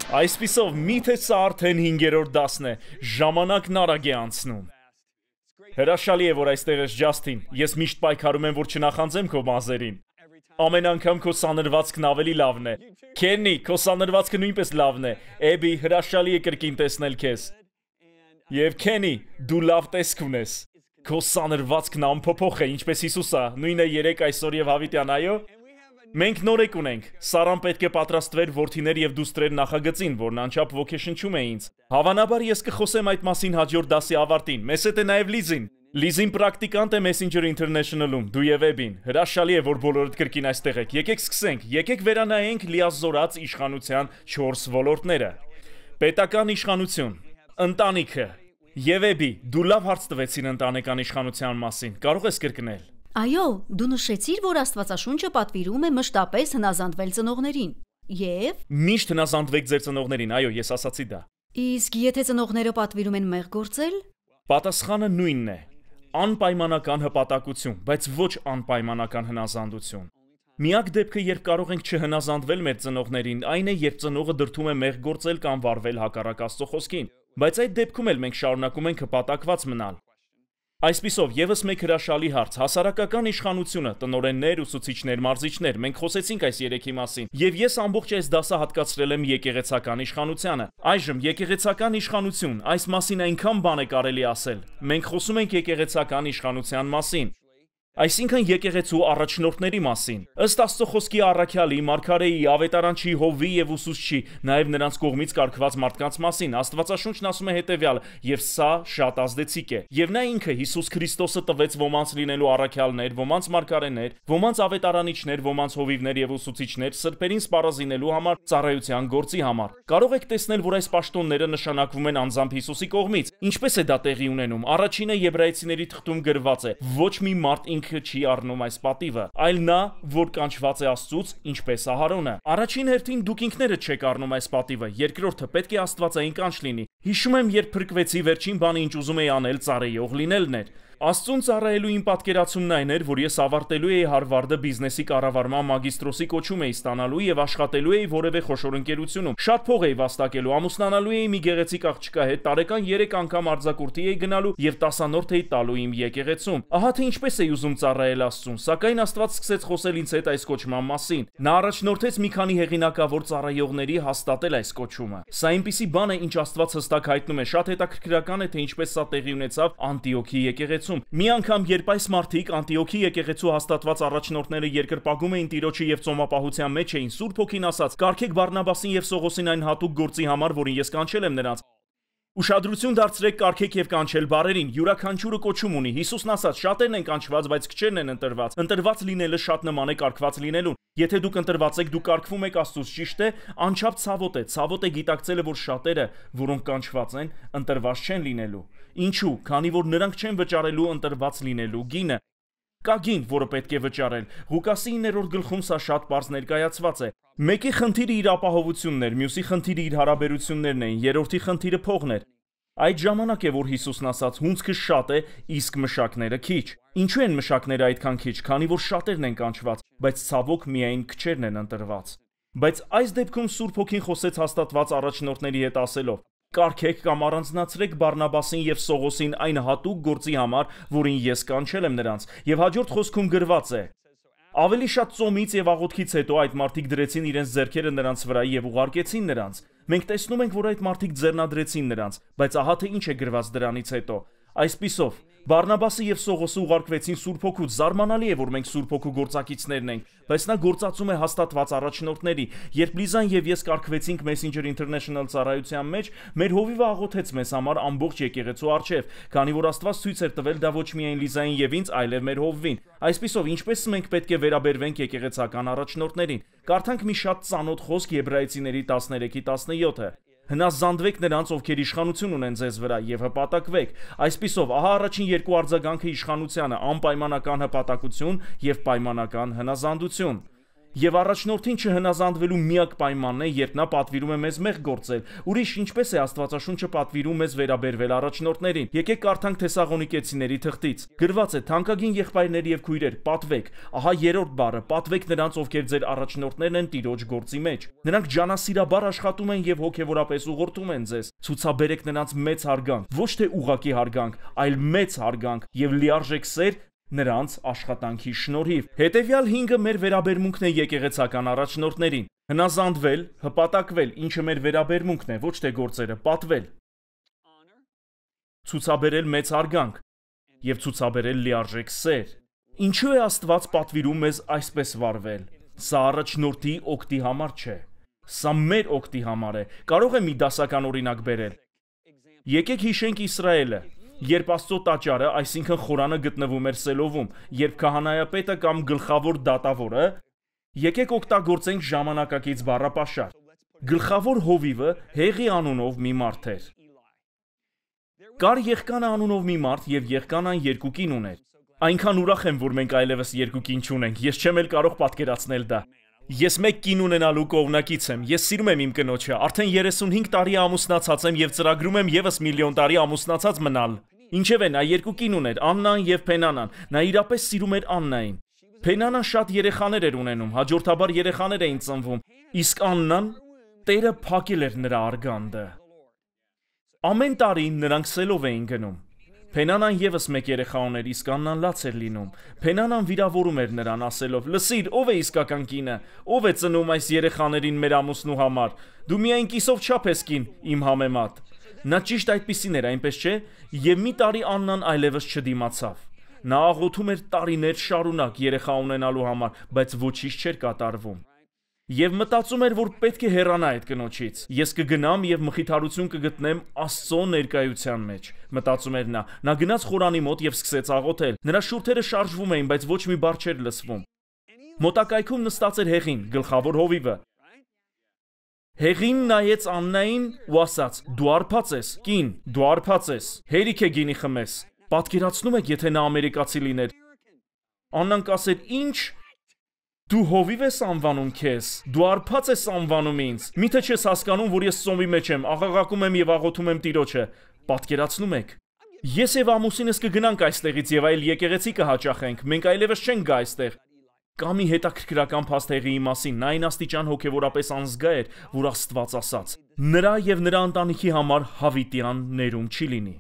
Այսպիսով, միթե սա արդեն 5-րդ դասն է, ժամանակն արագ է անցնում։ Հրաշալի է, որ այստեղ ես Ջասթին, ես միշտ պայքարում եմ, որ չնախանձեմ քո մազերին։ Ամեն անգամ քո սանրվածքն ավելի լավն է։ Քեննի, քո սանրվածքը նույնպես լավն է։ Էբի, հրաշալի է կրկին տեսնել քեզ։ Եվ Քենի, դու լավ տեսք ունես։ Քո սանրվածքն անփոփոխ է, ինչպես Հիսուսը, նույնը երեք այսօր եւ հավիտյան, այո։ Մենք նորեկ ունենք, Սարան պետք է պատրաստվեր որդիներ և դուստրեր նախագծին, որն անչափ ոգեշնչում է ինձ։ Հավանաբար ես կխոսեմ այդ մասին հաջորդ դասի ավարտին, մեզ հետ է նաև Լիզին։ Լիզին պրակտիկանտ է Messenger International-ում, դու և Էբին, հրաշալի է, որ բոլորդ կրկին այստեղ եք, եկեք սկսենք, եկեք վերանայենք լիազորած իշխանության 4 ոլորտները։ Պետական իշխանություն, ընտանիքը, և Էբի, դու լավ հարց տվեցիր ընտանեկան իշխանության մասին, կարող ես կրկնել։ Այո, դու նշեցիր, որ Աստվածաշունչը պատվիրում է մշտապես հնազանդվել ծնողներին։ Եվ Միշտ հնազանդվեք ձեր ծնողներին, այո, ես ասացի դա։ իսկ եթե ծնողները պատվիրում են մեղ գործել։ Պատասխանը նույնն է։ Անպայմանական հպատակություն, բայց ոչ անպայմանական հնազանդություն։ Միակ դեպքը, երբ կարող ենք չհնազանդվել մեր ծնողներին, այն է, երբ ծնողը դրդում է մեղ գործել կամ վարվել հակառակ Աստծո խոսքին, բայց այդ դեպքում էլ մենք շարունակում ենք հպատակված մնալ։ Այսպիսով, ևս մեկ հրաշալի հարց, հասարակական իշխանությունը, տնօրեններ, ուսուցիչներ, մարզիչներ, մենք խոսեցինք այս երեքի մասին, եւ ես ամբողջ այս դասը հատկացրել եմ եկեղեցական իշխանությանը։ Այժմ եկեղեցական իշխանություն, այս մասին այնքան բան է կարելի ասել։ Մենք խոսում ենք եկեղեցական իշխանության մասին։ Այսինքն եկեղեցու առաջնորդների մասին։ Ըստ Աստծո խոսքի առաքյալի, մարգարեի, ավետարանչի, հովվի եւ ուսուցչի, նաեւ նրանց կողմից կարգված մարդկանց մասին, Աստվածաշունչն ասում է հետեւյալը, եւ սա շատ ազդեցիկ է։ Եվ նա ինքը Հիսուս Քրիստոսը տվեց ոմանց լինելու առաքյալներ, ոմանց մարգարեներ, ոմանց ավետարանիչներ, ոմանց հովիվներ եւ ուսուցիչներ, սրբերին սպառազինելու համար, ծառայության գործի համար։ Կարող եք տեսնել, որ այս պաշտոնները նշանակվում են անձամբ Հիսուսի կողմից։ Ինչպես է դա տեղի ունենում։ Առաջինը Եբրայեցիների թղթում գրված է. ոչ մի մարդ չի առնում այս պատիվը, այլ նա, որ կանչված է Աստծուց, ինչպես Ահարոնը։ Առաջին հերթին դուք ինքներդ չեք առնում այս պատիվը, երկրորդը պետք է աստվածային կանչ լինի։ Հիշում եմ, երբ փրկվեցի, վերջին բանը, ինչ ուզում էի անել, ծառայող լինելն էր։ Աստծուն ծառայելու իմ պատկերացումն այն էր, որ ես ավարտելու էի Հարվարդը բիզնեսի կառավարման մագիստրոսի կոչում էի ստանալու եւ աշխատելու էի որևէ խոշոր ընկերությունում։ Շատ փող էի վաստակելու, ամուսնանալու էի մի գեղեցիկ աղջկա հետ, տարեկան 3 անգամ արձակուրդի էի գնալու եւ 10-րդ էի տալու իմ եկեղեցում։ Ահա թե ինչպես էի ուզում ծառայել Աստծուն, սակայն Աստված սկսեց խոսել ինձ հետ այս կոչման մասին։ Նա առաջնորդեց մի քանի հեղինակավոր ծառայողների հաստատել այս կոչումը։ Սա այնպիսի բան է, ինչ Աստված հստակ հայտնում է, շատ հետաքրքրական է, թե ինչպես սա տեղի ունեցավ Անտիոքի եկեղեցում։ Մի անգամ, երբ այս մարդիկ Անտիոքի եկեղեցու հաստատված առաջնորդները երկրպագում էին Տիրոջը եւ ծոմապահության մեջ էին, Սուրբ Հոգին ասաց. «Կարգեք Բարնաբասին եւ Սողոսին այն հատուկ գործի համար, որին ես կանչել եմ նրանց»։ Ուշադրություն դարձրեք կարգեք եւ կանչել բառերին, յուրաքանչյուրը կոչում ունի։ Հիսուսն ասաց. «Շատերն են կանչված, բայց քչերն են ընտրված»։ Ընտրված լինելը շատ նման է կարգված լինելուն։ Եթե դուք ընտրված եք, դուք կարգվում եք Աստծուց, ճիշտ է, անչափ ցավոտ է։ Ցավոտ է գիտակցելը, որ շատերը, որոնք կանչված են, ընտրված չեն լինելու։ Ինչու՞, քանի որ նրանք չեն վճարելու ընտրված լինելու գինը։ Կա գին, որը պետք է վճարել։ Ղուկասի 9-րդ գլխում սա շատ պարզ ներկայացված է։ Մեկի խնդիրը իր ապահովությունն էր, մյուսի խնդիրը իր հարաբերություններն էին, երրորդի խնդիրը փողն էր։ Այդ ժամանակ է, որ Հիսուսն ասաց. «Հունձքը շատ է, իսկ մշակները քիչ»։ Ինչու են մշակները այդքան քիչ, քանի որ շատերն են կանչված, բայց ցավոք միայն քչերն են ընտրված։ Բայց այս դեպքում Սուրբ Հոգին խոսեց հաստատված առաջնորդների հետ ասելով. «Կարգեք կամ առանձնացրեք Բարնաբասին եւ Սողոսին այն հատուկ գործի համար, որին ես կանչել եմ նրանց»։ Եվ հաջորդ խոսքում գրված է. ավելի շատ ծոմից եւ աղոթքից հետո այդ մարդիկ դրեցին իրենց ձեռքերը նրանց վրա եւ ուղարկեցին նրանց։ Մենք տեսնում ենք, որ այդ մարդիկ ձեռնադրեցին նրանց, բայց ահա թե ինչ է գրված դրանից հետո։ Այսպիսով, Բարնաբասը եւ Սողոսը ուղարկվեցին Սուրբ Հոգուց։ Զարմանալի է, որ մենք Սուրբ Հոգու գործակիցներն ենք, բայց նա գործածում է հաստատված առաջնորդների։ Երբ Լիզան եւ ես կարգվեցինք Messenger International ծառայության մեջ, մեր հովիվը աղոթեց մեզ համար ամբողջ եկեղեցու առջև, քանի որ Աստված ցույց էր տվել դա ոչ միայն Լիզային եւ ինձ, այլև մեր հովվին։ Այսպիսով, ինչպես մենք պետք է վերաբերվենք եկեղեցական առաջնորդներին։ Կարդանք մի շատ ծանոթ խոսք Եբրայեցիների 13:17-ը։ Հնազանդվեք նրանց, ովքեր իշխանություն ունեն ձեզ վրա, եւ հպատակվեք։ Այսպիսով, ահա առաջին երկու արձագանքը իշխանությանը՝ անպայմանական հպատակություն եւ պայմանական հնազանդություն։ Եվ առաջնորդին չհնազանդվելու միակ պայմանն է, երբ նա պատվիրում է մեզ մեղք գործել։ Ուրիշ ինչպես է Աստվածաշունչը պատվիրում մեզ վերաբերվել առաջնորդներին։ Եկեք կարդանք Թեսաղոնիկեցիների թղթից։ Գրված է. «Թանկագին եղբայրներ եւ քույրեր, պատվեք»։ Ահա երրորդ բառը՝ պատվեք նրանց, ովքեր ձեր առաջնորդներն են Տիրոջ գործի մեջ։ Նրանք ջանասիրաբար աշխատում են եւ հոգեվորապես ուղղորդում են ձեզ։ Ցուցաբերեք նրանց մեծ հարգանք, ոչ թե ուղակի հարգանք, այլ մեծ հարգանք եւ լիարժեք սեր նրանց աշխատանքի շնորհիվ։ Հետևյալ 5-ը մեր վերաբերմունքն է եկեղեցական առաջնորդներին։ Հնազանդվել, հպատակվել, ինչը մեր վերաբերմունքն է, ոչ թե գործերը, պատվել։ Ցուցաբերել մեծ հարգանք եւ ցուցաբերել լիարժեք սեր։ Ինչու է Աստված պատվիրում մեզ այսպես վարվել։ Սա առաջնորդի օգտի համար չէ։ Սա մեր օգտի համար է։ Կարող է մի դասական օրինակ բերել։ Եկեք հիշենք Իսրայելը։ Երբ Աստծո տաճարը, այսինքն խորանը գտնվում էր Սելովում, երբ քահանայապետը կամ գլխավոր դատավորը, եկեք օգտագործենք ժամանակակից բառապաշար։ Գլխավոր հովիվը Հեղի անունով մի մարդ էր։ Կար Եղկանա անունով մի մարդ եւ Եղկանան երկու կին ուներ։ Այնքան ուրախ եմ, որ մենք այլևս երկու կին չունենք, ես չեմ էլ կարող պատկերացնել դա։ Ես մեկ կին ունենալու կողմնակից եմ, ես սիրում եմ իմ կնոջը, արդեն 35 տարի ամուսնացած եմ եւ ծրագրում եմ եւս միլիոն տարի ամուսնացած մնալ։ Ինչևէ, նա երկու կին ուներ, Աննան եւ Փենանան, նա իրապես սիրում էր Աննային։ Փենանան շատ երեխաներ էր ունենում, հաջորդաբար երեխաներ էին ծնվում, իսկ Աննան Տերը փակել էր նրա արգանդը։ Ամեն տարի նրանք Սելով էին գնում։ Փենանան եւս մեկ երեխա ուներ, իսկ Աննան լաց էր լինում։ Փենանան վիրավորում էր նրան, ասելով. «Լսիր, ով է իսկական կինը, ով է ծնում այս երեխաներին մեր ամուսնու համար։ Դու միայն կիսով չափ ես կին, իմ համեմատ»։ Նա ճիշտ այդպիսին էր, այնպես չէ, եւ մի տարի Աննան այլևս չդիմացավ։ Նա աղոթում էր տարիներ շարունակ երեխա ունենալու համար, բայց ոչինչ չէր կատարվում։ Եվ մտածում էր, որ պետք է հեռանա այդ կնոջից։ Ես կգնամ եւ մխիթարություն կգտնեմ Աստծո ներկայության մեջ, մտածում էր նա։ Նա գնաց խորանի մոտ եւ սկսեց աղոթել։ Նրա շուրթերը շարժվում էին, բայց ոչ մի բառ չէր լսվում։ Մոտակայքում նստած էր Հեղին, գլխավոր հովիվը։ Հեղին նայեց Աննային ու ասաց. «Դու արբած ես, կին, դու արբած ես, հերիք է գինի խմես»։ Պատկերացնում եք, եթե նա ամերիկացի լիներ։ Աննան կասեր. «Ինչ։ Դու հովիվ ես անվանում քեզ, դու արբած ես անվանում ինձ, միթե չես հասկանում, որ ես ծոմի մեջ եմ, աղաղակում եմ եւ աղոթում եմ Տիրոջը»։ Պատկերացնում եք։ Ես եւ ամուսինս կգնանք այստեղից եւ այլ եկեղեցի կհաճախենք, մենք այլևս չենք գա այստեղ։ Կա մի հետաքրքրական փաստ Հեղիի մասին, նա այն աստիճան հոգեվորապես անզգա էր, որ Աստված ասաց. «Նրա եւ նրա ընտանիքի համար հավիտյան ներում չի լինի»։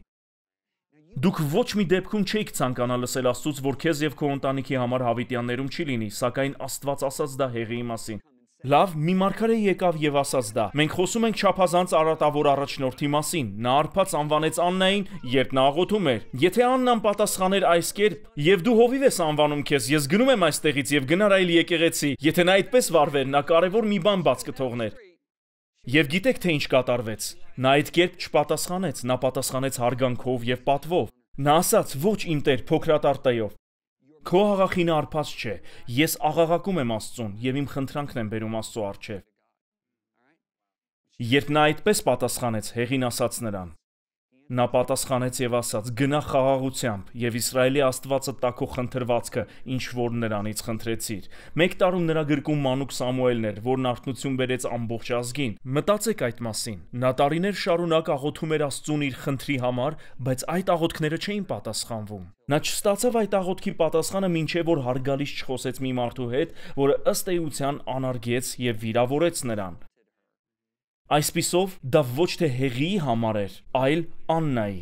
Դուք ոչ մի դեպքում չէիք ցանկանա լսել Աստծուց, որ քեզ եւ քո ընտանիքի համար հավիտյան ներում չի լինի, սակայն Աստված ասաց դա Հեղիի մասին։ Լավ, մի մարգարե եկավ եւ ասաց դա։ Մենք խոսում ենք չափազանց արատավոր առաջնորդի մասին։ Նա արբած անվանեց Աննային, երբ նա աղոթում էր։ Եթե Աննան պատասխաներ այս կերպ. «Եվ դու հովիվ ես անվանում քեզ, ես գնում եմ այստեղից եւ գնար այլ եկեղեցի», եթե նա այդպես վարվեր, նա կարևոր մի բան բաց կթողներ։ Եվ գիտեք թե ինչ կատարվեց։ Նա այդ կերպ չպատասխանեց, նա պատասխանեց հարգանքով եւ պատվով։ Նա ասաց. «Ոչ իմ Տեր, փոքրատարտեյով։ Քո աղախինը արբած չէ, ես աղաղակում եմ Աստծուն եւ իմ խնդրանքն եմ բերում Աստծո առջեւ»։ Երբ նա այդպես պատասխանեց, Հեղին ասաց նրան։ Նա պատասխանեց եւ ասաց. «Գնա խաղաղությամբ եւ Իսրայելի Աստվածը տա քո խնդրվածքը, ինչ որ նրանից խնդրեցիր»։ Մեկ տարում նրա գրկում մանուկ Սամուելն էր, որն արթնություն բերեց ամբողջ ազգին։ Մտածեք այդ մասին։ Նա տարիներ շարունակ աղոթում էր Աստծուն իր խնդրի համար, բայց այդ աղոթքները չէին պատասխանվում։ Նա չստացավ այդ աղոթքի պատասխանը, մինչև որ հարգալից չխոսեց մի մարդու հետ, որը ըստ էության անարգեց եւ վիրավորեց նրան։ Այսպիսով, դա ոչ թե Հեղիի համար էր, այլ Աննայի։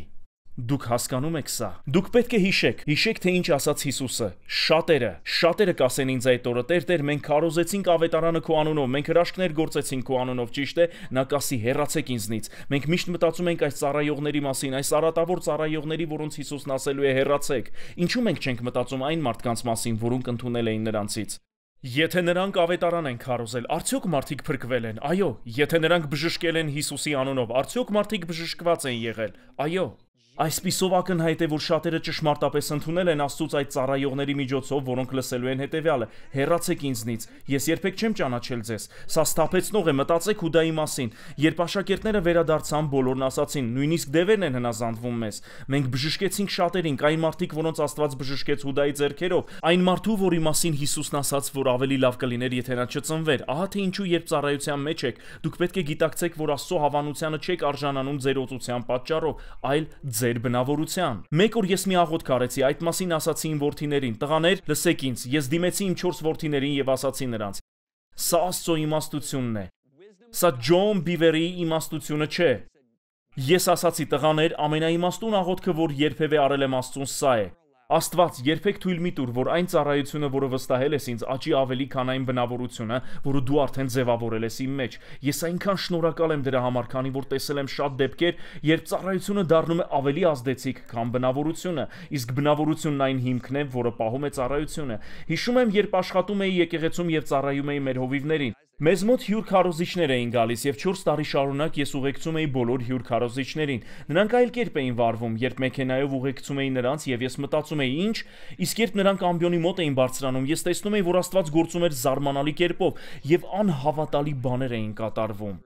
Դուք հասկանում եք սա։ Դուք պետք է հիշեք, թե ինչ ասաց Հիսուսը։ Շատերը կասեն ինձ այդ օրը. «Տեր, մենք քարոզեցինք ավետարանը քո անունով, մենք հրաշքներ գործեցինք քո անունով», ճիշտ է։ Նա կասի. «Հեռացեք ինձնից»։ Մենք միշտ մտածում ենք այս ծառայողների մասին, այս արատավոր ծառայողների, որոնց Հիսուսն ասելու է հեռացեք։ Ինչու մենք չենք մտածում այն մարդկանց մասին, որոնք ընդունել էին նրանցից։ Եթե նրանք ավետարան են քարոզել, արդյոք մարդիկ փրկվել են։ Այո, եթե նրանք բժշկել են Հիսուսի անունով, արդյոք մարդիկ բժշկված են եղել։ Այո։ Այսպիսով ակնհայտ է, որ շատերը ճշմարտապես ընդունել են Աստծուց այդ ծառայողների միջոցով, որոնք լսելու են հետևյալը. հեռացեք ինձնից, ես երբեք չեմ ճանաչել ձեզ։ Սա սթափեցնող է, մտածեք Հուդայի մասին։ Երբ աշակերտները վերադարձան, բոլորն ասացին, նույնիսկ դևերն են հնազանդվում մեզ։ Մենք բժշկեցինք շատերին, կային մարդիկ, որոնց Աստված բժշկեց Հուդայի ձեռքերով, այն մարդու, որի մասին Հիսուսն ասաց, որ ավելի լավ կլիներ, եթե նա չծնվեր։ Ահա թե ինչու երբ ծառայության մեջ եք, դուք պետք է գիտակցեք, որ Աստծո հավանությանը չեք արժանանում ձեր օծության պատճառով, այլ ձեր բնավորության։ Մեկ օր ես մի աղոթք արեցի, այդ մասին ասացի իմ որդիներին. տղաներ, լսեք ինձ, ես դիմեցի իմ 4 որդիներին եւ ասացի նրանց. սա Աստծո իմաստությունն է։ Սա Ջոն Բիվերի իմաստությունը չէ։ Ես ասացի, տղաներ, ամենաիմաստուն աղոթքը, որ երբևէ արել եմ Աստծուն, սա է. Աստված, երբեք թույլ մի տուր, որ այն ծառայությունը, որը վստահել ես ինձ, աճի ավելի, քան այն բնավորությունը, որը դու արդեն ձևավորել ես իմ մեջ։ Ես այնքան շնորհակալ եմ դրա համար, քանի որ տեսել եմ շատ դեպքեր, երբ ծառայությունը դառնում է ավելի ազդեցիկ, քան բնավորությունը, իսկ բնավորությունն այն հիմքն է, որը պահում է ծառայությունը։ Հիշում եմ, երբ աշխատում էի եկեղեցում եւ ծառայում էի մեր հովիվներին։ Մեզ մոտ հյուր քարոզիչներ էին գալիս եւ 4 տարի շարունակ ես ուղեկցում էի բոլոր հյուր քարոզիչներին։ Նրանք այլ կերպ էին վարվում, երբ մեքենայով ուղեկցում էի նրանց եւ ես մտածում էի, ինչ, իսկ երբ նրանք ամբիոնի մոտ էին բարձրանում, ես տեսնում էի, որ Աստված գործում էր զարմանալի կերպով եւ անհավատալի բաներ էին կատարվում։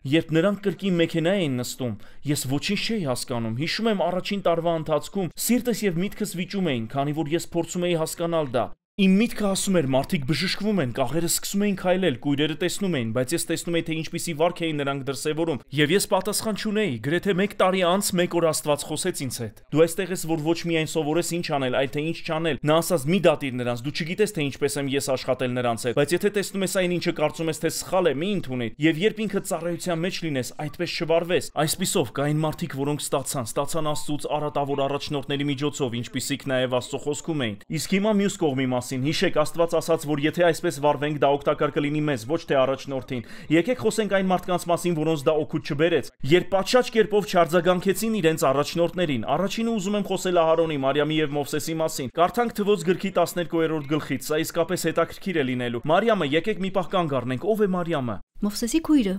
Երբ նրանք կրկին մեքենա էին նստում, ես ոչինչ չէի հասկանում։ Հիշում եմ առաջին տարվա ընթացքում սիրտս եւ միտքս վիճում էին, քանի որ ես փորձում էի հասկանալ դա։ Իմ միտքը ասում էր, մարդիկ բժշկվում են, կաղերը սկսում էին քայլել, կույրերը տեսնում էին, բայց ես տեսնում էի, թե ինչպիսի վարք էին նրանք դրսևորում, եւ ես պատասխան չունեի։ Գրեթե 1 տարի անց մեկ օր Աստված խոսեց ինձ հետ. դու այստեղ ես, որ ոչ միայն սովորես ինչ անել, այլ թե ինչ չանել։ Նա ասաց՝ մի դատիր նրանց, դու չգիտես թե ինչպես եմ ես աշխատել նրանց հետ, բայց եթե տեսնում ես այն ինչը կարծում ես թե սխալ է, մի ընդունիր, եւ երբ ինքդ ծառայության մեջ լինես, այդպես չվարվես։ Այսպիսով կային մարդիկ, որոնք ստացան Աստծուց արատավոր առաջնորդների միջոցով, ինչպիսիք նաեւ Աստծո խոսքում էին։ Իսկ հիմա մյուս կողմի Հիշեք, Աստված ասաց, որ եթե այսպես վարվենք, դա օգտակար կլինի մեզ, ոչ թե առաջնորդին։ Եկեք խոսենք այն մարդկանց մասին, որոնց դա օգուտ չբերեց։ Երբ պատշաճ կերպով չարձագանքեցին իրենց առաջնորդներին, առաջինը ուզում եմ խոսել Ահարոնի, Մարիամի եւ Մովսեսի մասին։ Կարդանք Թվոց գրքի 12-րդ գլխից, սա իսկապես հետաքրքիր է լինելու։ Մարիամը, եկեք մի պահ կանգ առնենք, ով է Մարիամը։ Մովսեսի քույրը։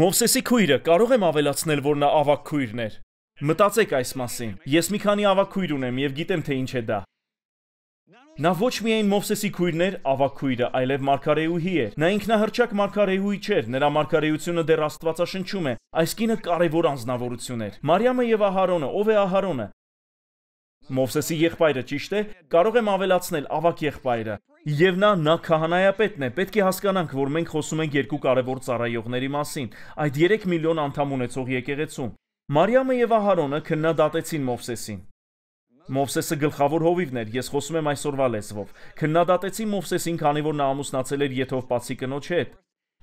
Մովսեսի քույրը, կարող եմ ավելացնել, որ նա ավագ քույրն էր։ Մտածեք այս մասին։ Ես մի քանի ավագ քույր ունեմ եւ գիտեմ թե ինչ է դա։ Նա ոչ միայն Մովսեսի քույրն էր, ավագ քույրը, այլև մարգարեուհի էր։ Նա ինքնահռչակ մարգարեուհի չէր, նրա մարգարեությունը դեռ Աստվածաշնչում է։ Այս կինը կարևոր անձնավորություն էր։ Մարիամը եւ Ահարոնը, ով է Ահարոնը։ Մովսեսի եղբայրը, ճիշտ է, կարող եմ ավելացնել ավագ եղբայրը։ Եվ նա քահանայապետն է։ Պետք է հասկանանք, որ մենք խոսում ենք երկու կարևոր ծառայողների մասին, այդ 3 միլիոն անդամ ունեցող եկեղեցում։ Մարիամը եւ Ահարոնը քննադատեցին Մովսեսին։ Մովսեսը գլխավոր հովիվն էր, ես խոսում եմ այսօրվա լեզվով։ Քննադատեցին Մովսեսին, քանի որ նա ամուսնացել էր եթովպացի կնոջ հետ։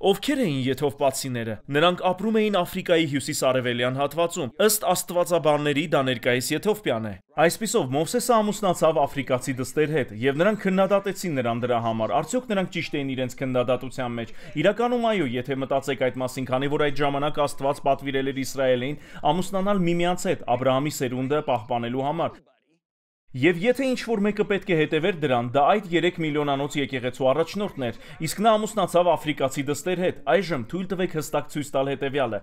Ովքեր էին եթովպացիները։ Նրանք ապրում էին Աֆրիկայի հյուսիս-արևելյան հատվածում։ Ըստ աստվածաբանների դա ներկայիս Եթովպիան է։ Այսպիսով Մովսեսը ամուսնացավ աֆրիկացի դստեր հետ, եւ նրանք քննադատեցին նրան դրա համար։ Արդյոք նրանք ճիշտ էին իրենց քննադատության մեջ։ Իրականում այո, եթե մտածեք այդ մասին, քանի որ այդ ժամանակ Աստված պատվիրել էր Իսրայելին ամուսնանալ միմյանց հետ Աբրահամի սերունդը պահպանելու համար։ Եվ եթե ինչ-որ մեկը պետք է հետևեր դրան, դա այդ 3 միլիոնանոց եկեղեցու առաջնորդն էր, իսկ նա ամուսնացավ աֆրիկացի դստեր հետ։ Այժմ թույլ տվեք հստակ ցույց տալ հետևյալը.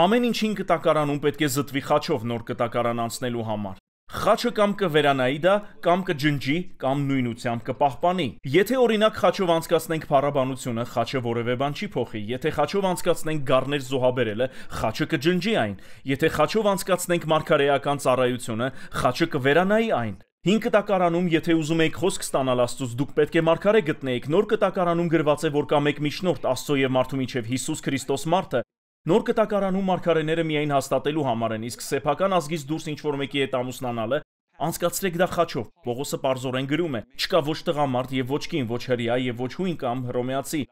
ամեն ինչին կտակարանում պետք է զտվի խաչով նոր կտակարան անցնելու համար։ Խաչը կամ կվերանայի դա, կամ կջնջի, կամ նույնությամբ կպահպանի։ Եթե օրինակ խաչով անցկացնենք փառաբանությունը, խաչը որևէ բան չի փոխի։ Եթե խաչով անցկացնենք գառներ զոհաբերելը, խաչը կջնջի այն։ Եթե խաչով անցկացնենք մարգարեական ծառայությունը, խաչը կվերանայի այն։ Հին կտակարանում, եթե ուզում եք խոսք ստանալ Աստծուց, դուք պետք է մարգարե գտնեիք։ Նոր կտակարանում գրված է, որ կա մեկ միջնորդ Աստծո եւ մարդու միջև Հիսուս Քրիստոս մարդը։ Նոր կտակարանում մարգարեները միայն հաստատելու համար են, իսկ սեփական ազգից դուրս ինչ-որ մեկի հետ ամուսնանալը անցկացրեք դա խաչով։ Պողոսը պարզորեն գրում է. չկա ոչ տղամարդ եւ ոչ կին, ոչ հրեա եւ ոչ հույն կամ հռոմեացի։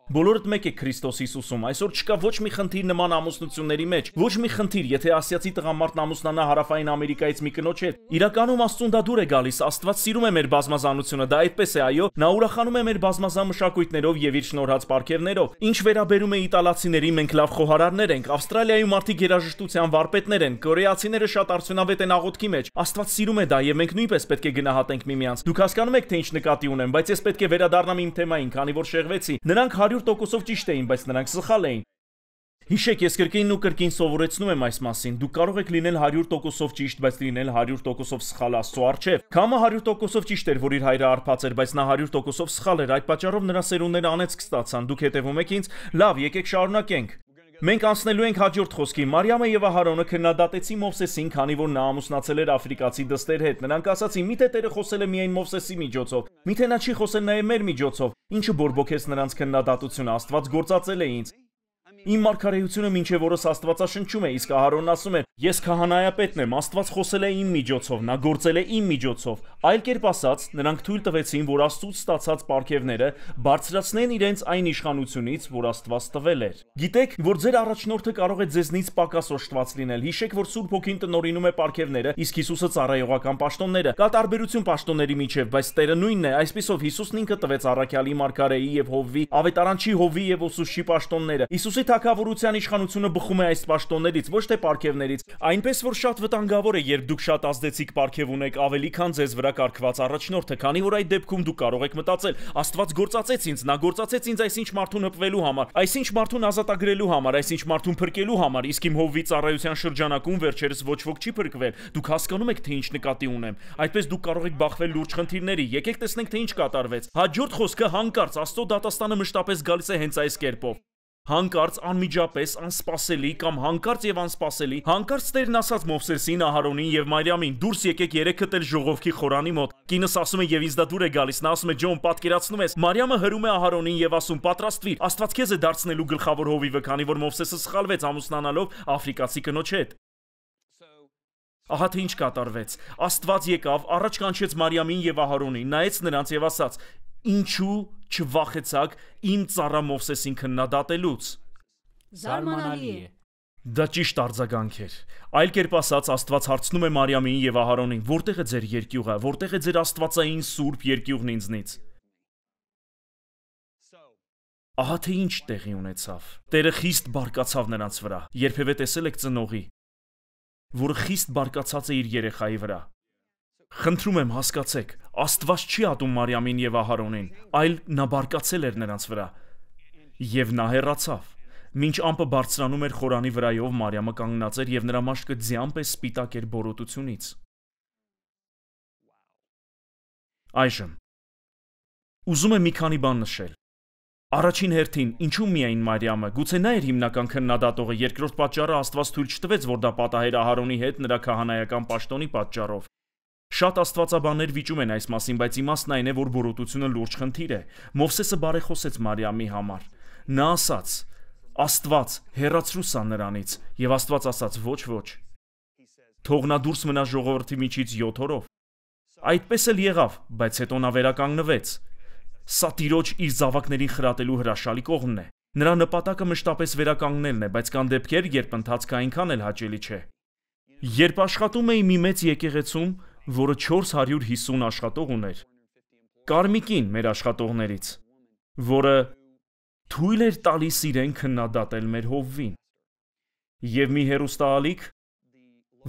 Բոլորդ մեկ եք Քրիստոս Հիսուսում։ Այսօր չկա ոչ մի խնդիր նման ամուսնությունների մեջ, ոչ մի խնդիր, եթե ասիացի տղամարդն ամուսնանա հարավային Ամերիկայից մի կնոջ հետ։ Իրականում Աստծուն դա դուր է գալիս, Աստված սիրում է մեր բազմազանությունը, դա այդպես է, այո, նա ուրախանում է մեր բազմազան մշակույթներով եւ իր շնորհած պարգևներով։ Ինչ վերաբերում է իտալացիներին, մենք լավ խոհարարներ ենք, Ավստրալիայում մարդիկ երաժշտության վարպետներ են, կորեացիները շատ արդյունավետ են աղոթքի մեջ։ Աստված սիրում է դա եւ մենք նույնպես պետք է գնահատենք միմյանց։ Դուք հասկանում եք, թե ինչ նկատի ունեմ, բայց ես պետք է վերադառնամ իմ թեմային, քանի որ շեղվեցի։ Նրանք 100%-ով ճիշտ էին, բայց նրանք սխալ էին։ Հիշեք, ես կրկին ու կրկին սովորեցնում եմ այս մասին։ Դուք կարող եք լինել 100%-ով ճիշտ, բայց լինել 100%-ով սխալ Աստծո առջև։ Քամը 100%-ով ճիշտ էր, որ իր հայրը արբած էր, բայց նա 100%-ով սխալ էր։ Այդ պատճառով նրա սերունդները անեծք ստացան։ Դուք հետևում եք ինձ։ Լավ, եկեք շարունակենք։ Մենք անցնելու ենք հաջորդ խոսքի։ Մարիամը եւ Ահարոնը քննադատեցին Մովսեսին, քանի որ նա ամուսնացել էր աֆրիկացի դստեր հետ։ Նրանք ասացին՝ միթե Տերը խոսել է միայն Մովսեսի միջոցով։ Միթե նա չի խոսել նաեւ մեր միջոցով։ Ինչը բորբոքեց նրանց քննադատությունը, Աստված գործածել է ինձ։ Իմ մարգարեությունը մինչև օրս Աստվածաշնչում է, իսկ Ահարոնն ասում է. Ես քահանայապետն եմ, Աստված խոսել է իմ միջոցով, նա գործել է իմ միջոցով։ Այլ կերպ ասած, նրանք թույլ տվեցին, որ Աստծուց ստացած պարգևները բարձրացնեն իրենց այն իշխանությունից, որ Աստված տվել էր։ Գիտեք, որ ձեր առաջնորդը կարող է ձեզնից պակաս օժտված լինել։ Հիշեք, որ Սուրբ Հոգին տնօրինում է պարգևները, իսկ Հիսուսը ծառայողական պաշտոնները։ Կա տարբերություն պաշտոնների միջև, բայց Տերը նույնն է։ Այսպիսով Հիսուսն ինքը տվեց առաքյալի, մարգարեի եւ Հովվի, ավետարանչի Հովվի եւ ուսուցչի պաշտոնները։ Հիսուսի թագավորության իշխանությունը բխում է այս պաշտոններից, ոչ թե պարգևներից։ Այնպես որ շատ վտանգավոր է, երբ դուք շատ ազդեցիկ պարգև ունեք ավելի քան ձեզ վրա կարգված առաջնորդը, քանի որ այդ դեպքում դուք կարող եք մտածել. Աստված գործածեց ինձ, նա գործածեց ինձ այսինչ մարդուն հպվելու համար, այսինչ մարդուն ազատագրելու համար, այսինչ մարդուն փրկելու համար, իսկ իմ Հովվի ծառայության շրջանակում վերջերս ոչ ոք չի փրկվել։ Դուք հասկանում եք, թե ինչ նկատի ունեմ։ Այդպես դուք կարող եք բախվել լուրջ խնդիրների։ Եկեք տեսնենք, թե ինչ կատարվեց։ Հաջորդ խոսքը հանկարծ Աստծո դատաստանը մշտապես գալիս է հենց այս կերպով։ Հանկարծ, անմիջապես, անսպասելի կամ հանկարծ եւ անսպասելի, հանկարծ Տերն ասաց Մովսեսին, Ահարոնին եւ Մարիամին. դուրս եկեք երեքդ էլ ժողովքի խորանի մոտ։ Կինս ասում է եւ ինձ դա դուր է գալիս, նա ասում է. Ջոն, պատկերացնում ես։ Մարիամը հրում է Ահարոնին եւ ասում. պատրաստվիր, Աստված քեզ է դարձնելու գլխավոր հովիվը, քանի որ Մովսեսը սխալվեց ամուսնանալով աֆրիկացի կնոջ հետ։ Ահա թե ինչ կատարվեց։ Աստված եկավ, առաջ կանչեց Մարիամին եւ Ահարոնին, նայեց նրանց եւ ասաց. Ինչու չվախեցաք իմ ծառա Մովսեսին քննադատելուց։ Զարմանալի է։ Դա ճիշտ արձագանք էր։ Այլ կերպ ասած, Աստված հարցնում է Մարիամին եւ Ահարոնին. որտեղ է ձեր երկյուղը, որտեղ է ձեր աստվածային սուրբ երկյուղն ինձնից։ Ահա թե ինչ տեղի ունեցավ։ Տերը խիստ բարկացավ նրանց վրա։ Երբևէ տեսել եք ծնողի, որը խիստ բարկացած է իր երեխայի վրա։ Խնդրում եմ, հասկացեք, Աստված չի ատում Մարիամին եւ Ահարոնին, այլ նա բարկացել էր նրանց վրա։ Եվ նա հեռացավ։ Մինչ ամպը բարձրանում էր խորանի վրայով, Մարիամը կանգնած էր եւ նրա մաշկը ձյան պես սպիտակ էր բորոտությունից։ Այժմ ուզում եմ մի քանի բան նշել։ Առաջին հերթին, ինչու միայն Մարիամը, գուցե նա էր հիմնական քննադատողը, երկրորդ պատճառը Աստված թույլ չտվեց, որ դա պատահեր Ահարոնի հետ նրա քահանայական պաշտոնի պատճառով։ Շատ աստվածաբաններ վիճում են այս մասին, բայց իմաստն այն է, որ բորոտությունը լուրջ խնդիր է։ Մովսեսը բարեխոսեց Մարիամի համար։ Նա ասաց. Աստված, հեռացրու սա նրանից, եւ Աստված ասաց. ոչ։ Թող նա դուրս մնա ժողովրդի միջից 7 օրով։ Այդպես էլ եղավ, բայց հետո նա վերականգնվեց։ Սա Տիրոջ իր զավակներին խրատելու հրաշալի կողմն է։ Նրա նպատակը մշտապես վերականգնելն է, բայց կան դեպքեր, երբ ընթացքը այնքան էլ հաճելի չէ։ Երբ աշխատում էի մի մեծ եկեղեցում, որը 450 աշխատող ուներ, կար մի կին մեր աշխատողներից, որը թույլ էր տալիս իրեն քննադատել մեր Հովվին։ Եվ մի հեռուստաալիք,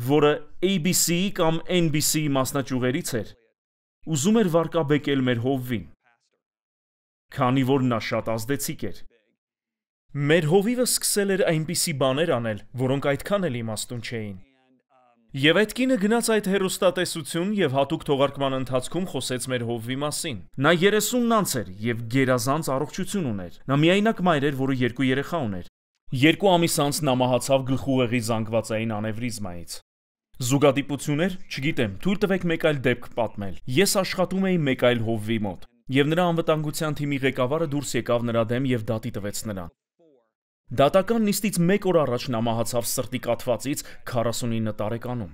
որը ABC-ի կամ NBC-ի մասնաճյուղերից էր, ուզում էր վարկաբեկել մեր Հովվին, քանի որ նա շատ ազդեցիկ էր։ Մեր հովիվը սկսել էր այնպիսի բաներ անել, որոնք այդքան էլ իմաստուն չէին։ Եվ այդ կինը գնաց այդ հեռուստատեսություն եւ հատուկ թողարկման ընթացքում խոսեց մեր Հովվի մասին։ Նա 30-ն անց էր եւ գերազանց առողջություն ուներ։ Նա միայնակ մայր էր, որը 2 երեխա ուներ։ 2 ամիս անց նա մահացավ գլխուղեղի զանգվածային անևրիզմայից։ Զուգադիպություններ, չգիտեմ, թույլ տվեք մեկ այլ դեպք պատմել։ Ես աշխատում էի մեկ այլ Հովվի մոտ, եւ նրա անվտանգության թիմի ղեկավարը դուրս եկավ նրա դեմ եւ դատի տվեց նրան։ Դատական նիստից 1 օր առաջ նա մահացավ սրտի կաթվածից 49 տարեկանում։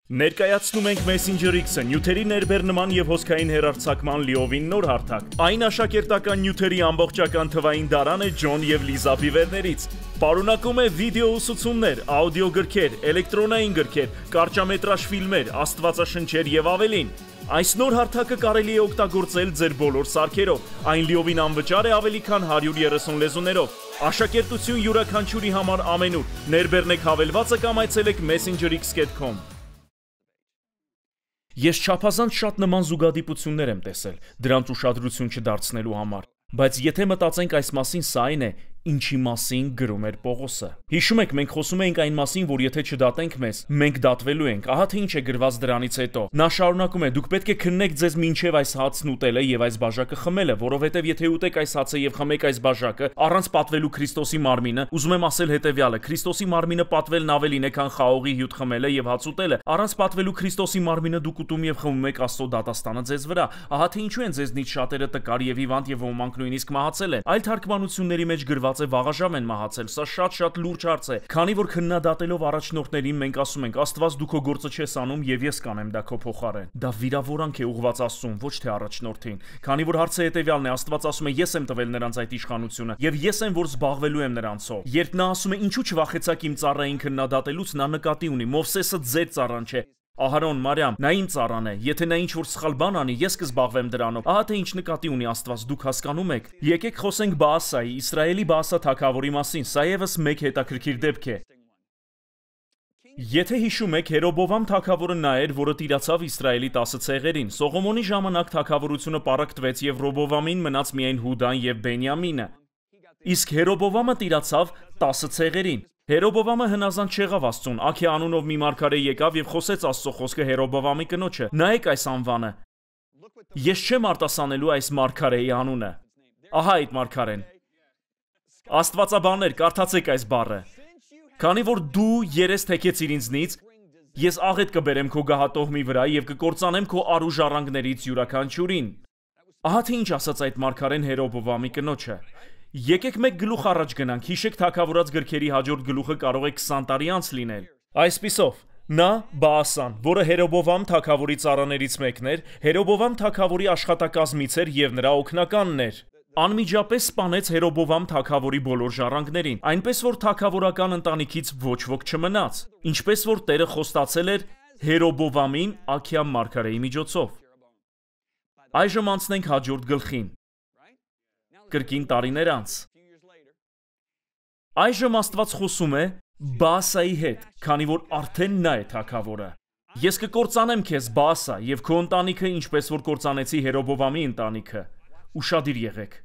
Ներկայացնում ենք Messenger X-ը, նյութերի ներբեռնման եւ հոսքային հեռարձակման լիովին նոր հարթակ։ Այն աշակերտական նյութերի ամբողջական թվային դարան է Ջոն եւ Լիզա Բիվերներից։ Պարունակում է վիդեո ուսուցումներ, աուդիո գրքեր, էլեկտրոնային գրքեր, կարճամետրաժ ֆիլմեր, աստվածաշնչեր եւ ավելին։ Այս նոր հարթակը կարելի է օգտագործել ձեր բոլոր սարքերով։ Այն լիովին անվճար է ավելի քան 130 լեզուներով։ Աշակերտություն յուրաքանչյուրի համար ամենուր։ Ներբեռնեք հավելվածը կամ այցելեք messengerx.com։ Ես չափազանց շատ նման զուգադիպություններ եմ տեսել, դրանց ուշադրություն չդարձնելու համար։ Բայց եթե մտածենք այս մասին, սա այն է, ինչի մասին գրում էր Պողոսը։ Հիշում եք, մենք խոսում էինք այն մասին, որ եթե չդատենք մեզ, մենք դատվելու ենք։ Ահա թե ինչ է գրված դրանից հետո։ Նա շարունակում է. դուք պետք է քննեք ձեզ մինչև այս հացն ուտելը եւ այս բաժակը խմելը, որովհետեւ եթե ուտեք այս հացը եւ խմեք այս բաժակը առանց պատվելու Քրիստոսի մարմինը, ուզում եմ ասել հետեւյալը. Քրիստոսի մարմինը պատվելն ավելին է, քան խաղողի հյութ խմելը եւ հաց ուտելը։ Առանց պատվելու Քրիստոսի մարմինը դուք ուտում եւ խմում եք Աստծո դատաստանը ձեզ վրա։ Ահա թե ինչու են ձեզնից շատերը տկար եւ հիվանդ եւ ոմանք նույնիսկ մահացել են։ Այլ թարգմանությունների մեջ գրված է վաղաժամ են մահացել։ Սա շատ լուրջ հարց է, քանի որ քննադատելով առաջնորդներին մենք ասում ենք Աստված դու քո գործը չես անում եւ ես կանեմ դա քո փոխարեն։ Դա վիրավորանք է ուղղված Աստծուն, ոչ թե առաջնորդին։ Քանի որ հարցը հետեւյալն է, Աստված ասում է ես եմ տվել նրանց այդ իշխանությունը եւ ես եմ որ զբաղվելու եմ նրանցով։ Երբ նա ասում է ինչու չվախեցաք իմ ծառային քննադատելուց, նա նկատի ունի Մովսեսը ձեր ծառան չէ։ Ահարոն, Մարիամ, նա իմ ծառան է։ Եթե նա ինչ որ սխալ բան անի, ես կզբաղվեմ դրանով։ Ահա թե ինչ նկատի ունի Աստված, դուք հասկանում եք։ Եկեք խոսենք Բաասայի, Իսրայելի Բաասա թագավորի մասին։ Սա եւս մեկ հետաքրքիր դեպք է։ Եթե հիշում եք, Հերոբովամ թագավորը նա էր, որը տիրացավ Իսրայելի 10 ցեղերին։ Սողոմոնի ժամանակ թագավորությունը պարակտվեց եւ Ռոբովամին մնաց միայն Հուդան եւ Բենյամինը։ Իսկ Հերոբովամը տիրացավ 10 ցեղերին։ Հերոբովամը հնազանդ չեղավ Աստծուն, Աքե անունով մի մարգարե եկավ եւ խոսեց Աստծո խոսքը Հերոբովամի կնոջը։ Նայեք այս անվանը։ Ես չեմ արտասանելու այս մարգարեի անունը։ Ահա այդ մարգարեն։ Աստվածաբաններ, կարդացեք այս բառը։ Քանի որ դու երես թեքեցիր ինձնից, ես աղետ կբերեմ քո գահատողմի վրա եւ կկործանեմ քո արու ժառանգներից յուրաքանչյուրին։ Ահա թե ինչ ասաց այդ մարգարեն Հերոբովամի կնոջը։ Եկեք մեկ գլուխ առաջ գնանք, հիշեք թագավորած գրքերի հաջորդ գլուխը կարող է 20 տարի անց լինել։ Այսպիսով, նա Բաասան, որը Հերոբովամ թագավորի ծառաներից մեկն էր, Հերոբովամ թագավորի աշխատակազմից էր եւ նրա օգնականն էր։ Անմիջապես սպանեց Հերոբովամ թագավորի բոլոր ժառանգներին, այնպես որ թագավորական ընտանիքից ոչ ոք չմնաց, ինչպես որ Տերը խոստացել էր Հերոբովամին Աքիա մարգարեի միջոցով։ Այժմ անցնենք հաջորդ գլխին։ Կրկին տարիներ անց։ Այժմ Աստված խոսում է Բաասայի հետ, քանի որ արդեն նա է թագավորը։ Ես կկործանեմ քեզ Բաասա եւ քո ընտանիքը, ինչպես որ կործանեցի Հերոբովամի ընտանիքը։ Ուշադիր եղեք։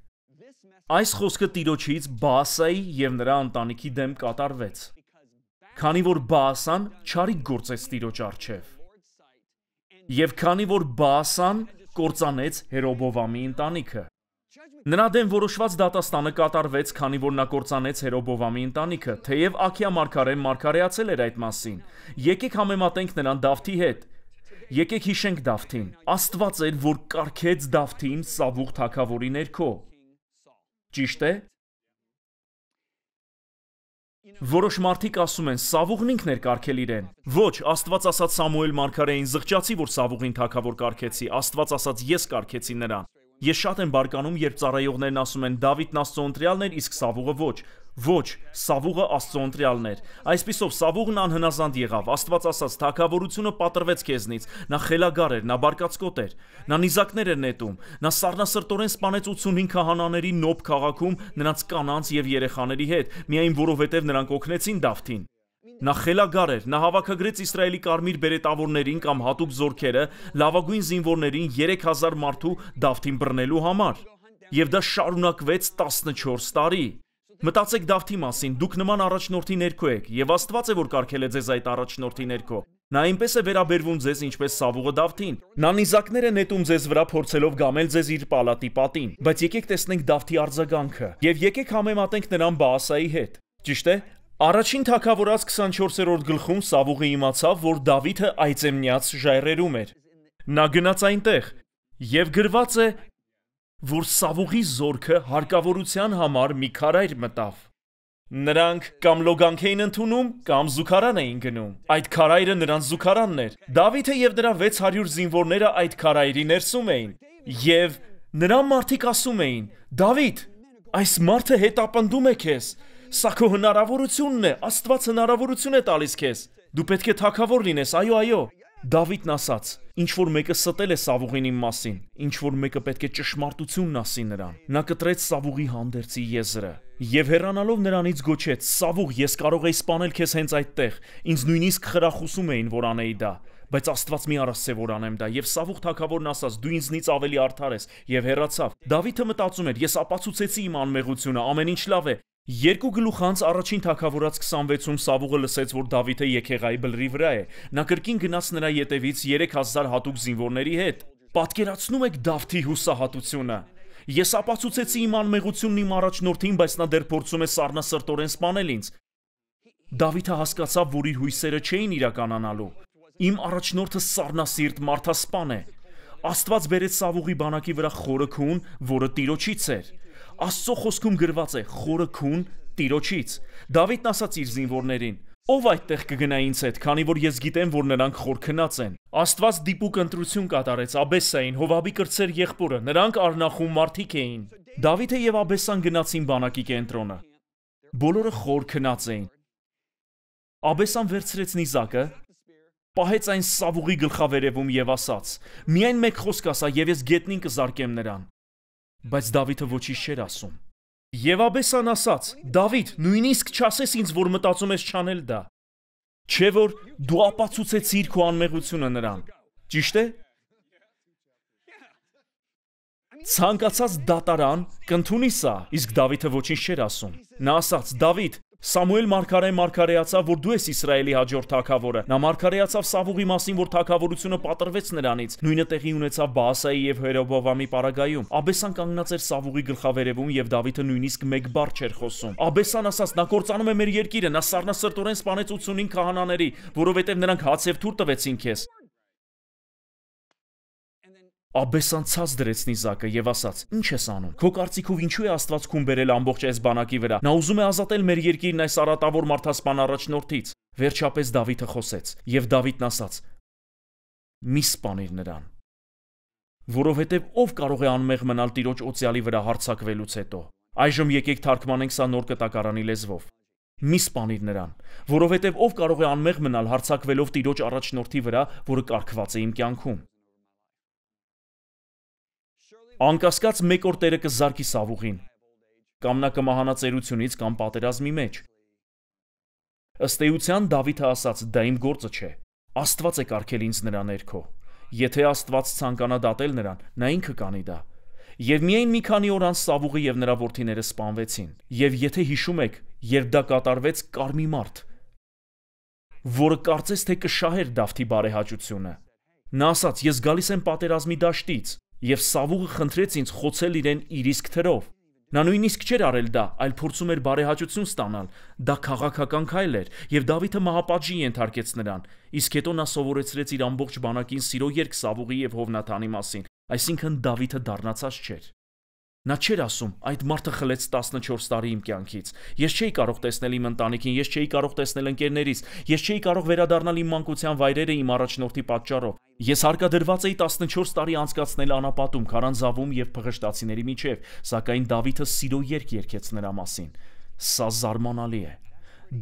Այս խոսքը Տիրոջից Բաասայի եւ նրա ընտանիքի դեմ կատարվեց, քանի որ Բաասան չարիք գործեց Տիրոջ առջև։ Եվ քանի որ Բաասան կործանեց Հերոբովամի ընտանիքը։ Նրա դեմ որոշված դատաստանը կատարվեց, քանի որ նա կործանեց Հերոբովամի ընտանիքը, թեև Աքիա մարգարեն մարգարեացել էր այդ մասին։ Եկեք համեմատենք նրան Դավթի հետ։ Եկեք հիշենք Դավթին։ Աստված էր, որ կարգեց Դավթին Սավուղ թագավորի ներքո։ Ճիշտ է։ Որոշ մարդիկ ասում են Սավուղն ինքն էր կարգել իրեն։ Ոչ, Աստված ասաց Սամուել մարգարեին զղջացի, որ Սավուղին թագավոր կարգեցի, Աստված ասաց ես կարգեցի նրան։ Ես շատ եմ բարկանում, երբ ծառայողներն ասում են Դավիթն Աստծո ընտրյալն էր, իսկ Սավուղը ոչ։ Ոչ, Սավուղը Աստծո ընտրյալն էր։ Այսպիսով Սավուղն անհնազանդ եղավ։ Աստված ասաց թագավորությունը պատրվեց քեզնից։ Նա խելագար էր, նա բարկացկոտ էր։ Նա նիզակներ էր նետում։ Նա սառնասրտորեն սպանեց 85 քահանաների Նոբ քաղաքում նրանց կանանց եւ երեխաների հետ, միայն որովհետեւ նրանք օգնեցին Դավթին։ Նա խելագար էր, նա հավաքագրեց Իսրայելի կարմիր բերետավորներին կամ հատուկ զորքերը, լավագույն զինվորներին 3000 մարդու Դավթին բռնելու համար։ Եվ դա շարունակվեց 14 տարի։ Մտածեք Դավթի մասին, դուք նման առաջնորդի ներքո եք, եւ Աստված է որ կարգել է ձեզ այդ առաջնորդի ներքո։ Նա այնպես է վերաբերվում ձեզ, ինչպես Սավուղը Դավթին։ Նա նիզակներ է նետում ձեզ վրա, փորձելով գամել ձեզ իր պալատի պատին։ Բայց եկեք տեսնենք Դավթի արձագանքը եւ եկեք համեմատենք նրան Բաասայի հետ։ Ճիշտ է։ Առաջին թագավորած 24-րդ գլխում Սավուղը իմացավ, որ Դավիթը այծեմնյաց ժայռերում էր։ Նա գնաց այնտեղ եւ գրված է, որ Սավուղի զորքը հարկավորության համար մի քարայր մտավ։ Նրանք կամ լոգանք էին ընդունում, կամ զուգարան էին գնում։ Այդ քարայրը նրանց զուգարանն էր։ Դավիթը եւ նրա 600 զինվորները այդ քարայրի ներսում էին։ Եվ նրա մարդիկ ասում էին. Դավիթ, այս մարդը հետապնդում է քեզ։ Սա քո հնարավորությունն է, Աստված հնարավորություն է տալիս քեզ։ Դու պետք է թագավոր լինես, այո։ Դավիթն ասաց. ինչ որ մեկը ստել է Սավուղին իմ մասին, ինչ որ մեկը պետք է ճշմարտությունն ասի նրան։ Նա կտրեց Սավուղի հանդերձի եզրը եւ հեռանալով նրանից գոչեց. Սավուղ, ես կարող էի սպանել քեզ հենց այդտեղ։ Ինձ նույնիսկ խրախուսում էին, որ անեի դա, բայց Աստված մի առասցե որ անեմ դա։ Եվ Սավուղ թագավորն ասաց. դու ինձնից ավելի արդար ես, եւ հեռացավ։ Դավիթը մտածում էր. ես ապացուցեցի իմ անմեղությունը, ամեն ինչ լավ է։ Երկու գլուխ անց առաջին թագավորաց 26-ում Սավուղը լսեց, որ Դավիթը Եքեղայի բլրի վրա է։ Նա կրկին գնաց նրա ետևից 3000 հատուկ զինվորների հետ։ Պատկերացնում եք Դավթի հուսահատությունը։ Ես ապացուցեցի իմ անմեղությունն իմ առաջնորդին, բայց նա դեռ փորձում է սառնասրտորեն սպանել ինձ։ Դավիթը հասկացավ, որ իր հույսերը չէին իրականանալու։ Իմ առաջնորդը սառնասիրտ մարդասպան է։ Աստված բերեց Սավուղի բանակի վրա խորը քուն, որը Տիրոջից էր։ Աստծո խոսքում գրված է խորը քուն Տիրոջից։ Դավիթն ասաց իր զինվորներին. «Ով այդտեղ կգնա ինձ հետ, քանի որ ես գիտեմ, որ նրանք խոր քնած են»։ Աստված դիպուկ ընտրություն կատարեց Աբեսային, Հովաբի կրտսեր եղբորը, նրանք արնախում մարդիկ էին։ Դավիթը եւ Աբեսան գնացին բանակի կենտրոնը։ Բոլորը խոր քնած էին։ Աբեսան վերցրեց նիզակը, պահեց այն Սավուղի գլխավերևում եւ ասաց. «Միայն մեկ խոսք ասա, եւ ես գետնին կզարկեմ նրան»։ Բայց Դավիթը ոչինչ չէր ասում։ Եվ Աբեսան ասաց. «Դավիթ, նույնիսկ չասես ինձ, որ մտածում ես չանել դա։ Չէ՞ որ դու ապացուցեցիր քո անմեղությունը նրան։ Ճիշտ է»։ Ցանկացած դատարան կընդունի սա, իսկ Դավիթը ոչինչ չէր ասում։ Նա ասաց. «Դավիթ, Սամուել մարգարեն մարգարեացավ, որ դու ես Իսրայելի հաջորդ թագավորը։ Նա մարգարեացավ Սավուղի մասին, որ թագավորությունը պատրվեց նրանից։ Նույնը տեղի ունեցավ Բաասայի եւ Հերոբովամի պարագայում։ Աբեսան կանգնած էր Սավուղի գլխավերևում եւ Դավիթը նույնիսկ մեկ բառ չէր խոսում։ Աբեսան ասաց. «Նա կործանում է մեր երկիրը, նա սառնասրտորեն սպանեց 85 քահանաների, որովհետեւ նրանք հաց եւ թուր տվեցին քեզ»։ Աբեսան ցած դրեց նիզակը եւ ասաց. «Ինչ ես անում։ Քո կարծիքով ինչու է Աստված քուն բերել ամբողջ այս բանակի վրա։ Նա ուզում է ազատել մեր երկիրն այս արատավոր մարդասպան առաջնորդից»։ Վերջապես Դավիթը խոսեց, եւ Դավիթն ասաց. «Մի սպանիր նրան, որովհետեւ ով կարող է անմեղ մնալ Տիրոջ օծյալի վրա հարձակվելուց հետո»։ Այժմ եկեք թարգմանենք սա նոր կտակարանի լեզվով։ Մի սպանիր նրան, որովհետեւ ով կարող է անմեղ մնալ հարձակվելով Տիրոջ առաջնորդի վրա, որը կարգված է իմ կյանքում։ Անկասկած մեկ օր Տերը կզարկի Սավուղին, կամ նա կմահանա ծերությունից կամ պատերազմի մեջ։ Ըստ էության Դավիթը ասաց. «Դա իմ գործը չէ։ Աստված է կարգել ինձ նրա ներքո։ Եթե Աստված ցանկանա դատել նրան, նա ինքը կանի դա»։ Եվ միայն մի քանի օր անց Սավուղը եւ նրա որդիները սպանվեցին։ Եվ եթե հիշում եք, երբ դա կատարվեց, կար մի մարդ, որը կարծես թե կշահեր Դավթի բարեհաճությունը։ Նա ասաց. «Ես գալիս եմ պատերազմի դաշտից»։ Եվ Սավուղը խնդրեց ինձ խոցել իրեն իր իսկ թրով։ Նա նույնիսկ չէր արել դա, այլ փորձում էր բարեհաճություն ստանալ։ Դա քաղաքական քայլ էր, եւ Դավիթը մահապատժի ենթարկեց նրան։ Իսկ հետո նա սովորեցրեց իր ամբողջ բանակին սիրո երգ Սավուղի եւ Հովնաթանի մասին, այսինքն Դավիթը դառնացած չէր։ Նա չէր ասում. «Այդ մարդը խլեց 14 տարի իմ կյանքից։ Ես չէի կարող տեսնել իմ ընտանիքին, ես չէի կարող տեսնել ընկերներիս, ես չէի կարող վերադառնալ իմ մանկության վայրերը իմ առաջնորդի պատճառով։ Ես հարկադրված էի 14 տարի անցկացնել անապատում, քարանձավում եւ փղշտացիների միջև, սակայն Դավիթը սիրո երգ երգեց նրա մասին»։ Սա զարմանալի է։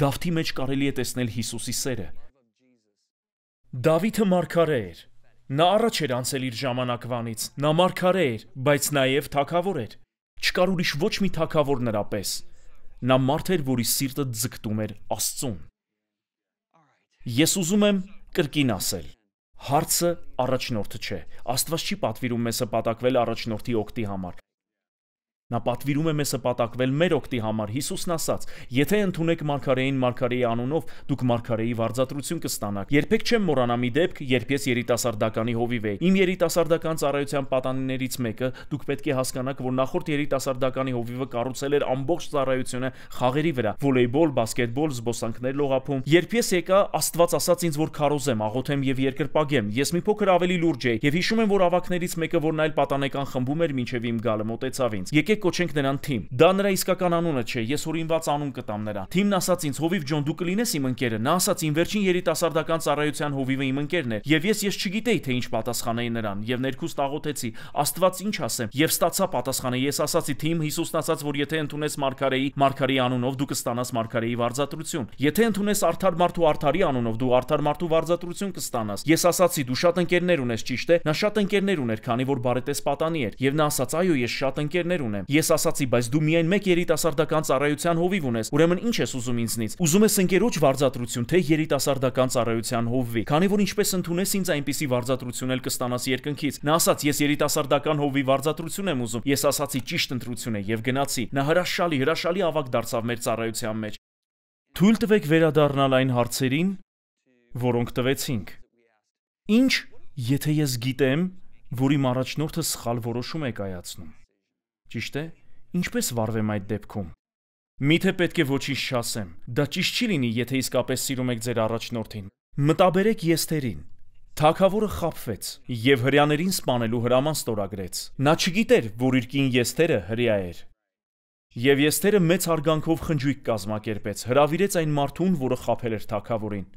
Դավթի մեջ կարելի է տեսնել Հիսուսի սերը։ Դավիթը մարգարե էր։ Նա առաջ էր անցել իր ժամանակվանից, նա մարգարե էր, բայց նաև թագավոր էր։ Չկար ուրիշ ոչ մի թագավոր նրա պես։ Նա մարդ էր, որի սիրտը ձգտում էր Աստծուն։ Ես ուզում եմ կրկին ասել. հարցը առաջնորդը չէ։ Աստված չի պատվիրում մեզ հպատակվել առաջնորդի օգտի համար։ Նա պատվիրում է մեզ հպատակվել մեր օգտի համար։ Հիսուսն ասաց. «Եթե ընդունեք մարգարեին մարգարեի անունով, դուք մարգարեի վարձատրություն կստանաք»։ Երբեք չեմ մոռանա մի դեպք, երբ ես երիտասարդականի հովիվ էի։ Իմ երիտասարդական ծառայության պատանիներից մեկը, դուք պետք է հասկանաք, որ նախորդ երիտասարդականի հովիվը կառուցել էր ամբողջ ծառայությունը խաղերի վրա՝ վոլեյբոլ, բասկետբոլ, զբոսանքներ լողափում։ Երբ ես եկա, Աստված ասաց ինձ, որ քարոզեմ, աղոթեմ եւ երկրպագեմ։ Ես մի փոքր ավելի լուրջ էի եւ հիշում եմ, որ ավակներից մեկը, որն այլ պատանեկան խմբում էր, մինչեւ իմ գալը մոտեցավ ինձ։ Եկեք կոչենք նրան Թիմ։ Դա նրա իսկական անունը չէ, ես օրինված անուն կտամ նրան։ Թիմն ասաց ինձ. «Հովիվ Ջոն, դու կլինես իմ ընկերը»։ Նա ասաց. «Իմ վերջին երիտասարդական ծառայության հովիվը իմ ընկերն էր»։ Եվ ես չգիտեի, թե ինչ պատասխանեի նրան, եւ ներքուստ աղոթեցի. «Աստված ինչ ասեմ»։ Եվ ստացա պատասխանը։ Ես ասացի. «Թիմ, Հիսուսն ասաց, որ եթե ընդունես մարգարեի անունով, դու կստանաս մարգարեի վարձատրություն։ Եթե ընդունես արդար մարդու արդարի անունով, դու արդար մարդու վարձատրություն կստանաս»։ Ես ասացի. «Դու շատ ընկերներ ունես, ճիշտ է»։ Նա շատ ընկերներ ուներ, քանի որ բարետես պատանի էր։ Եվ նա ասաց. «Այո, ես շատ ընկերներ ունեմ»։ Ես ասացի, բայց դու միայն մեկ երիտասարդական ծառայության հովիվ ունես, ուրեմն ինչ ես ուզում ինձնից։ Ուզում ես ընկերոջ վարձատրություն, թե երիտասարդական ծառայության հովվի։ Քանի որ ինչպես ընդունես ինձ, այնպիսի վարձատրություն էլ կստանաս երկնքից։ Նա ասաց, ես երիտասարդական հովվի վարձատրություն եմ ուզում։ Ես ասացի, ճիշտ ընտրություն է եւ գնացի։ Նա հրաշալի ավագ դարձավ մեր ծառայության մեջ։ Թույլ տվեք վերադառնալ այն հարցերին, որոնք տվեցինք։ Ինչ, եթե ես գիտեմ, որ իմ առաջնորդը սխալ որոշում է կայացնում։ Ճիշտ է, ինչպես վարվեմ այդ դեպքում։ Միթե պետք է ոչինչ չասեմ։ Դա ճիշտ չի լինի, եթե իսկապես սիրում եք ձեր առաջնորդին։ Մտաբերեք Եստերին։ Թագավորը խաբվեց եւ հրյաներին սպանելու հրաման ստորագրեց։ Նա չգիտեր, որ իր կին Եստերը հրյա էր։ Եվ Եստերը մեծ հարգանքով խնջույք կազմակերպեց, հրավիրեց այն մարդուն, որը խաբել էր թագավորին։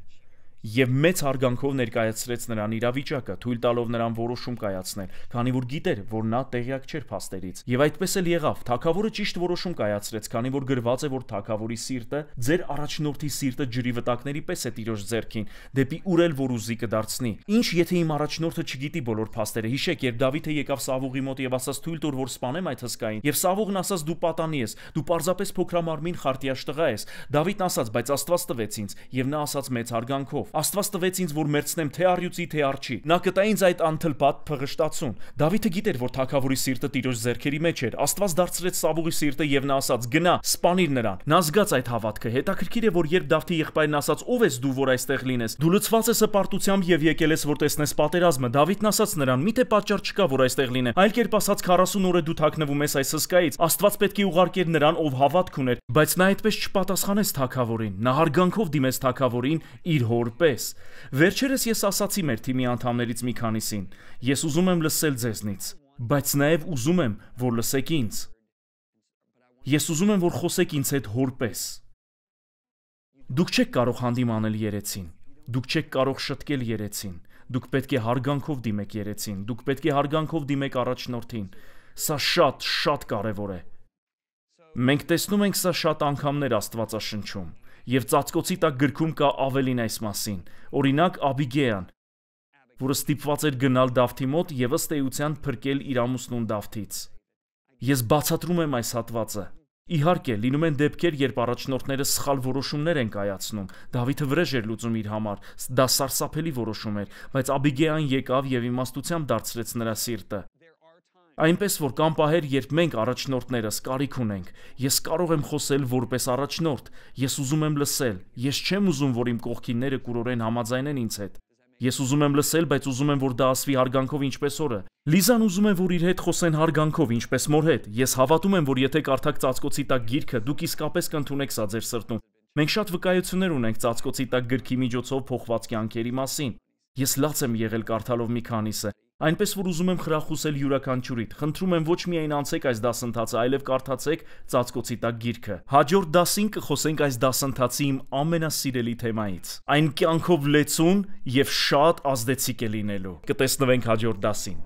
Եվ մեծ հարգանքով ներկայացրեց նրան իրավիճակը, թույլ տալով նրան որոշում կայացնել, քանի որ գիտեր, որ նա տեղյակ չէր փաստերից։ Եվ այդպես էլ եղավ, թագավորը ճիշտ որոշում կայացրեց, քանի որ գրված է, որ թագավորի սիրտը ձեր առաջնորդի սիրտը ջրի վտակների պես է տիրոջ ձեռքին, դեպի ուր էլ որ ուզի կդարձնի։ Ինչ եթե իմ առաջնորդը չգիտի բոլոր փաստերը։ Հիշեք, երբ Դավիթը եկավ Սավուղի մոտ եւ ասաց՝ թույլ տուր, որ սպանեմ այդ հսկային, եւ Սավուղն ասաց՝ դու պատանի ես, դու պարզապես փոքրամարմին խարտիաշ տղա ես։ Դավիթն ասաց, բայց Աստված տվեց ինձ, եւ նա ասաց մեծ հարգանքով. Աստված տվեց ինձ, որ մերցնեմ թե առյուծի, թե արջի։ Նա կտա ինձ այդ անթլփատ փղշտացուն։ Դավիթը գիտեր, որ թագավորի սիրտը տիրոջ ձեռքերի մեջ էր։ Աստված դարձրեց Սավուղի սիրտը եւ նա ասաց. գնա, սպանիր նրան։ Նա զգաց այդ հավատքը։ Հետաքրքիր է, որ երբ Դավթի եղբայրն ասաց. ով ես դու, որ այստեղ լինես, դու լցված ես հպարտությամբ եւ եկել ես, որ տեսնես պատերազմը։ Դավիթն ասաց նրան. միթե պատճառ չկա, որ այստեղ լինեմ։ Այլ կերպ ասած 40 օր է դու թաքնվում ես այս հսկայից։ Աստված պետք է ուղարկեր նրան, ով հավատք ուներ, բայց նա այդպես չպատասխանեց թագավորին։ Նա հարգանքով դիմեց թագավորին իր հոր պես։ Վերջերս ես ասացի մեր թիմի անդամներից մի քանիսին. ես ուզում եմ լսել ձեզնից, բայց նաև ուզում եմ, որ լսեք ինձ։ Ես ուզում եմ, որ խոսեք ինձ հետ հոր պես։ Դուք չեք կարող հանդիմանել երեցին, դուք չեք կարող շտկել երեցին, դուք պետք է հարգանքով դիմեք երեցին, դուք պետք է հարգանքով դիմեք առաջնորդին։ Սա շատ կարևոր է։ Մենք տեսնում ենք սա շատ անգամներ Աստվածաշնչում, եւ ծածկոցի տակ գրքում կա ավելին այս մասին։ Օրինակ Աբիգեյան, որը ստիպված էր գնալ Դավթի մոտ եւ ըստ էության փրկել իր ամուսնուն Դավթից։ Ես բացատրում եմ այս հատվածը։ Իհարկե, լինում են դեպքեր, երբ առաջնորդները սխալ որոշումներ են կայացնում։ Դավիթը վրեժ էր լուծում իր համար, դա սարսափելի որոշում էր, բայց Աբիգեյան եկավ եւ իմաստությամբ դարձրեց նրա սիրտը։ Այնպես որ կան պահեր, երբ մենք առաջնորդներս կարիք ունենք։ Ես կարող եմ խոսել որպես առաջնորդ, ես ուզում եմ լսել, ես չեմ ուզում, որ իմ կողքինները կուրորեն համաձայնեն ինձ հետ։ Ես ուզում եմ լսել, բայց ուզում եմ, որ դա ասվի հարգանքով ինչպես օրը։ Լիզան ուզում է, որ իր հետ խոսեն հարգանքով ինչպես մոր հետ։ Ես հավատում եմ, որ եթե կարդաք ծածկոցի տակ գիրքը, դուք իսկապես կընդունեք սա ձեր սրտում։ Մենք շատ վկայություններ ունենք ծածկոցի տակ գրքի միջոցով փոխված կյանքերի մասին։ Ես լաց եմ եղել կարդալով մի քանիսը։ Այնպես որ ուզում եմ խրախուսել յուրաքանչյուրիդ։ Խնդրում եմ ոչ միայն անցեք այս դասընթացը, այլև կարդացեք ծածկոցի տակ գիրքը։ Հաջորդ դասին կխոսենք այս դասընթացի իմ ամենասիրելի թեմայից։ Այն կյանքով լեցուն եւ շատ ազդեցիկ է լինելու։ Կտեսնվենք հաջորդ դասին։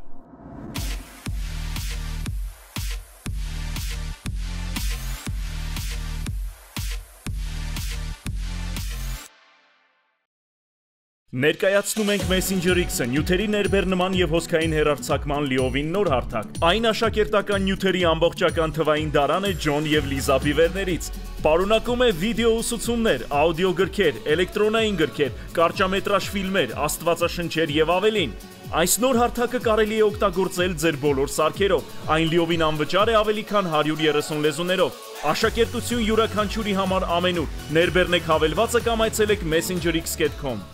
Ներկայացնում ենք Messenger X-ը, նյութերի ներբեռնման եւ հոսքային հեռարձակման լիովին նոր հարթակ։ Այն աշակերտական նյութերի ամբողջական թվային դարան է Ջոն եւ Լիզա Բիվերներից։ Պարունակում է վիդեո ուսուցումներ, աուդիո գրքեր, էլեկտրոնային գրքեր, կարճամետրաժ ֆիլմեր, աստվածաշնչեր եւ ավելին։ Այս նոր հարթակը կարելի է օգտագործել ձեր բոլոր սարքերով։ Այն լիովին անվճար է ավելի քան 130 լեզուներով։ Աշակերտություն յուրաքանչյուրի համար ամենուր։ Ներբեռնեք հավելվածը կամ այցելեք messengerx.com